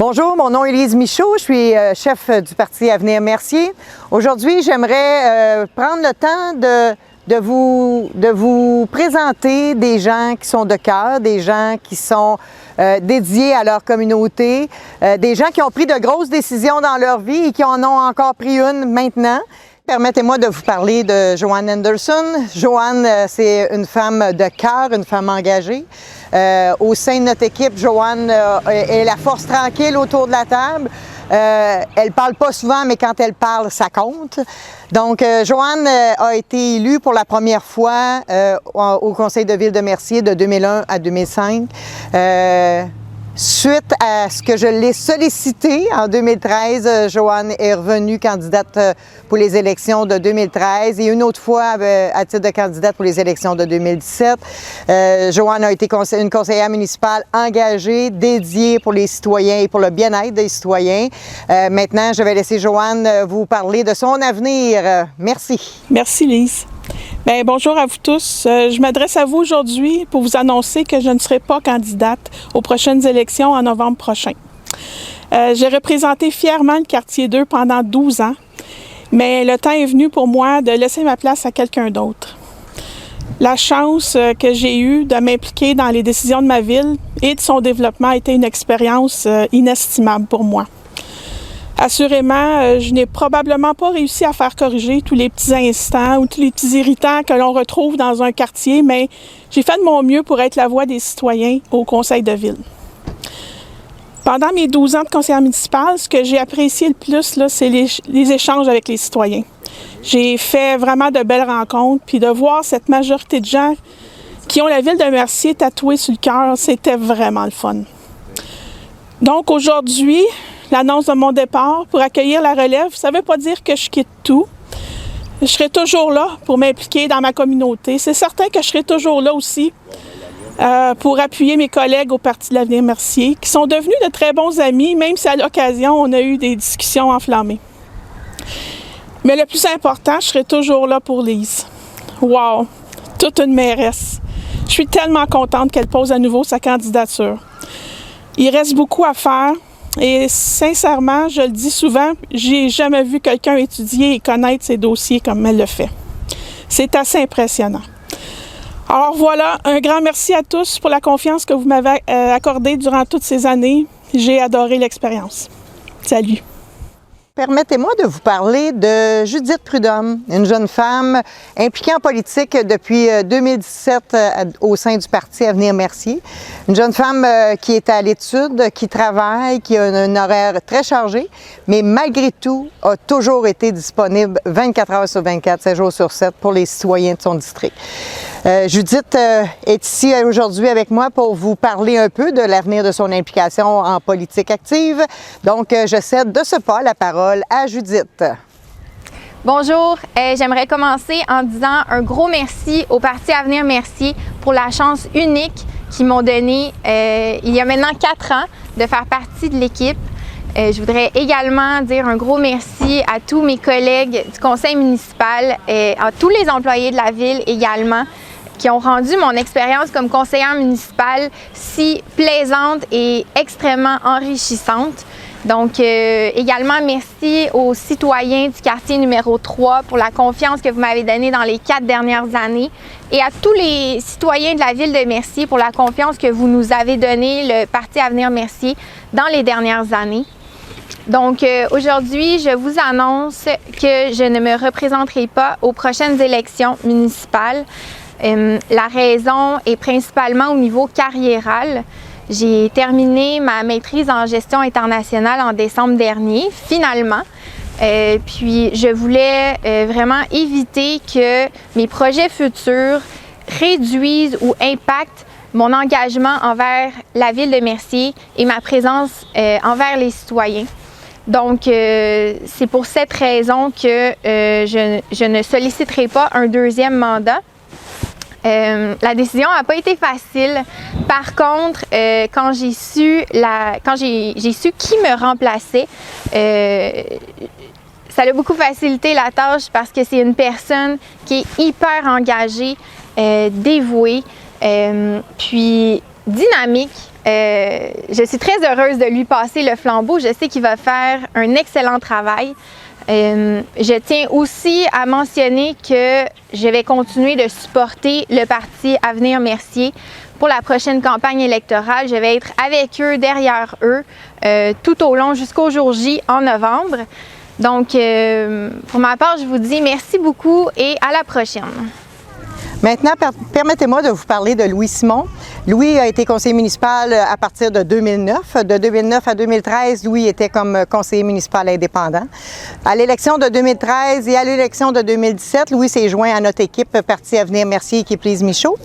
Bonjour, mon nom est Élise Michaud, je suis chef du Parti Avenir Mercier. Aujourd'hui, j'aimerais prendre le temps de vous présenter des gens qui sont de cœur, des gens qui sont dédiés à leur communauté, des gens qui ont pris de grosses décisions dans leur vie et qui en ont encore pris une maintenant. Permettez-moi de vous parler de Joanne Anderson. Joanne, c'est une femme de cœur, une femme engagée. Au sein de notre équipe, Joanne est la force tranquille autour de la table. Elle parle pas souvent, mais quand elle parle, ça compte. Donc, Joanne a été élue pour la première fois au Conseil de ville de Mercier de 2001 à 2005. Suite à ce que je l'ai sollicité en 2013, Joanne est revenue candidate pour les élections de 2013 et une autre fois à titre de candidate pour les élections de 2017. Joanne a été une conseillère municipale engagée, dédiée pour les citoyens et pour le bien-être des citoyens. Maintenant, je vais laisser Joanne vous parler de son avenir. Merci. Merci, Lise. Bien, bonjour à vous tous. Je m'adresse à vous aujourd'hui pour vous annoncer que je ne serai pas candidate aux prochaines élections en novembre prochain. J'ai représenté fièrement le quartier 2 pendant 12 ans, mais le temps est venu pour moi de laisser ma place à quelqu'un d'autre. La chance que j'ai eue de m'impliquer dans les décisions de ma ville et de son développement a été une expérience inestimable pour moi. Assurément, je n'ai probablement pas réussi à faire corriger tous les petits instants ou tous les petits irritants que l'on retrouve dans un quartier, mais j'ai fait de mon mieux pour être la voix des citoyens au conseil de ville. Pendant mes 12 ans de conseillère municipale, ce que j'ai apprécié le plus, c'est les échanges avec les citoyens. J'ai fait vraiment de belles rencontres, puis de voir cette majorité de gens qui ont la ville de Mercier tatouée sur le cœur, c'était vraiment le fun. Donc aujourd'hui, l'annonce de mon départ pour accueillir la relève, ça ne veut pas dire que je quitte tout. Je serai toujours là pour m'impliquer dans ma communauté. C'est certain que je serai toujours là aussi pour appuyer mes collègues au Parti de l'Avenir Mercier, qui sont devenus de très bons amis, même si à l'occasion, on a eu des discussions enflammées. Mais le plus important, je serai toujours là pour Lise. Wow! Toute une mairesse. Je suis tellement contente qu'elle pose à nouveau sa candidature. Il reste beaucoup à faire. Et sincèrement, je le dis souvent, j'ai jamais vu quelqu'un étudier et connaître ses dossiers comme elle le fait. C'est assez impressionnant. Alors voilà, un grand merci à tous pour la confiance que vous m'avez accordée durant toutes ces années. J'ai adoré l'expérience. Salut! Permettez-moi de vous parler de Judith Prudhomme, une jeune femme impliquée en politique depuis 2017 au sein du Parti Avenir Mercier. Une jeune femme qui est à l'étude, qui travaille, qui a un horaire très chargé, mais malgré tout a toujours été disponible 24 heures sur 24, 7 jours sur 7 pour les citoyens de son district. Judith est ici aujourd'hui avec moi pour vous parler un peu de l'avenir de son implication en politique active. Donc, je cède de ce pas la parole à Judith. Bonjour, j'aimerais commencer en disant un gros merci au Parti Avenir Mercier pour la chance unique qu'ils m'ont donnée il y a maintenant 4 ans de faire partie de l'équipe. Je voudrais également dire un gros merci à tous mes collègues du conseil municipal et à tous les employés de la ville également qui ont rendu mon expérience comme conseillère municipale si plaisante et extrêmement enrichissante. Donc, également, merci aux citoyens du quartier numéro 3 pour la confiance que vous m'avez donnée dans les 4 dernières années et à tous les citoyens de la ville de Mercier pour la confiance que vous nous avez donnée, le Parti Avenir Mercier, dans les dernières années. Donc, aujourd'hui, je vous annonce que je ne me représenterai pas aux prochaines élections municipales. La raison est principalement au niveau carriéral. J'ai terminé ma maîtrise en gestion internationale en décembre dernier, finalement. Puis je voulais vraiment éviter que mes projets futurs réduisent ou impactent mon engagement envers la ville de Mercier et ma présence envers les citoyens. Donc, c'est pour cette raison que je ne solliciterai pas un deuxième mandat. La décision n'a pas été facile. Par contre, quand j'ai su qui me remplaçait, ça a beaucoup facilité la tâche parce que c'est une personne qui est hyper engagée, dévouée. Puis dynamique. Je suis très heureuse de lui passer le flambeau. Je sais qu'il va faire un excellent travail. Je tiens aussi à mentionner que je vais continuer de supporter le parti Avenir Mercier pour la prochaine campagne électorale. Je vais être avec eux, derrière eux, tout au long jusqu'au jour J en novembre. Donc, pour ma part, je vous dis merci beaucoup et à la prochaine. Maintenant, permettez-moi de vous parler de Louis Simon. Louis a été conseiller municipal à partir de 2009. De 2009 à 2013, Louis était comme conseiller municipal indépendant. À l'élection de 2013 et à l'élection de 2017, Louis s'est joint à notre équipe Parti Avenir Mercier, équipe Lise Michaud.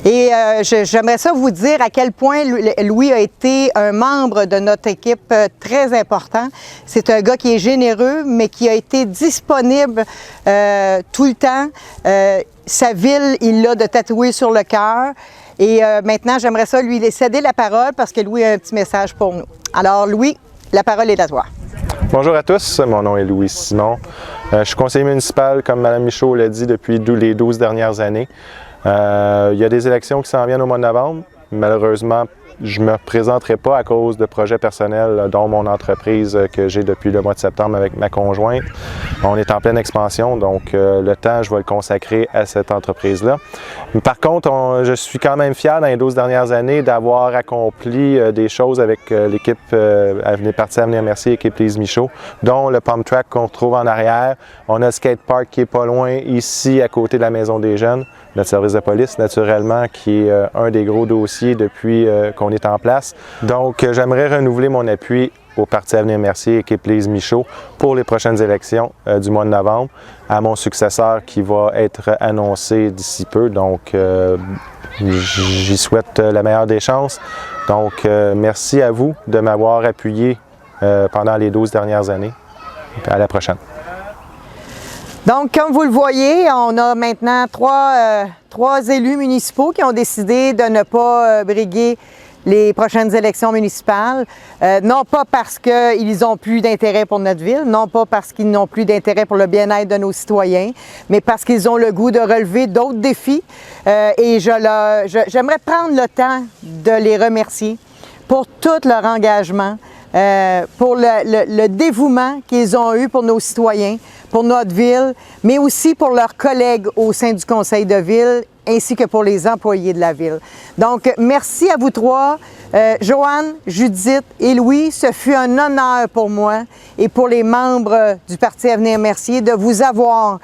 Et j'aimerais ça vous dire à quel point Louis a été un membre de notre équipe très important. C'est un gars qui est généreux, mais qui a été disponible tout le temps. Sa ville, il l'a de tatouer sur le cœur. Et maintenant, j'aimerais ça lui céder la parole parce que Louis a un petit message pour nous. Alors, Louis, la parole est à toi. Bonjour à tous, mon nom est Louis Simon. Je suis conseiller municipal, comme Mme Michaud l'a dit, depuis les 12 dernières années. Il y a des élections qui s'en viennent au mois de novembre. Malheureusement, je ne me présenterai pas à cause de projets personnels, dont mon entreprise que j'ai depuis le mois de septembre avec ma conjointe. On est en pleine expansion, donc le temps, je vais le consacrer à cette entreprise-là. Par contre, je suis quand même fier dans les 12 dernières années d'avoir accompli des choses avec l'équipe Parti Avenir Mercier, équipe Lise Michaud, dont le pump track qu'on retrouve en arrière. On a le skatepark qui est pas loin, ici, à côté de la Maison des Jeunes. Notre service de police, naturellement, qui est un des gros dossiers depuis qu'on est en place. Donc, j'aimerais renouveler mon appui au Parti Avenir Mercier, équipe Lise Michaud, pour les prochaines élections du mois de novembre, à mon successeur qui va être annoncé d'ici peu. Donc, j'y souhaite la meilleure des chances. Donc, merci à vous de m'avoir appuyé pendant les 12 dernières années. À la prochaine. Donc, comme vous le voyez, on a maintenant trois élus municipaux qui ont décidé de ne pas briguer les prochaines élections municipales, non pas parce qu'ils n'ont plus d'intérêt pour notre ville, non pas parce qu'ils n'ont plus d'intérêt pour le bien-être de nos citoyens, mais parce qu'ils ont le goût de relever d'autres défis. Et j'aimerais prendre le temps de les remercier pour tout leur engagement, pour le dévouement qu'ils ont eu pour nos citoyens, pour notre ville, mais aussi pour leurs collègues au sein du conseil de ville, ainsi que pour les employés de la ville. Donc, merci à vous trois. Joanne, Judith et Louis, ce fut un honneur pour moi et pour les membres du Parti Avenir Mercier de vous avoir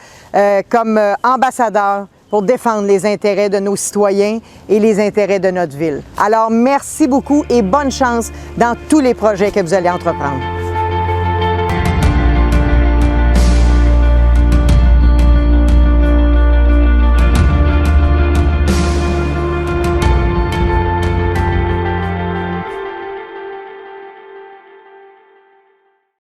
comme ambassadeurs pour défendre les intérêts de nos citoyens et les intérêts de notre ville. Alors, merci beaucoup et bonne chance dans tous les projets que vous allez entreprendre.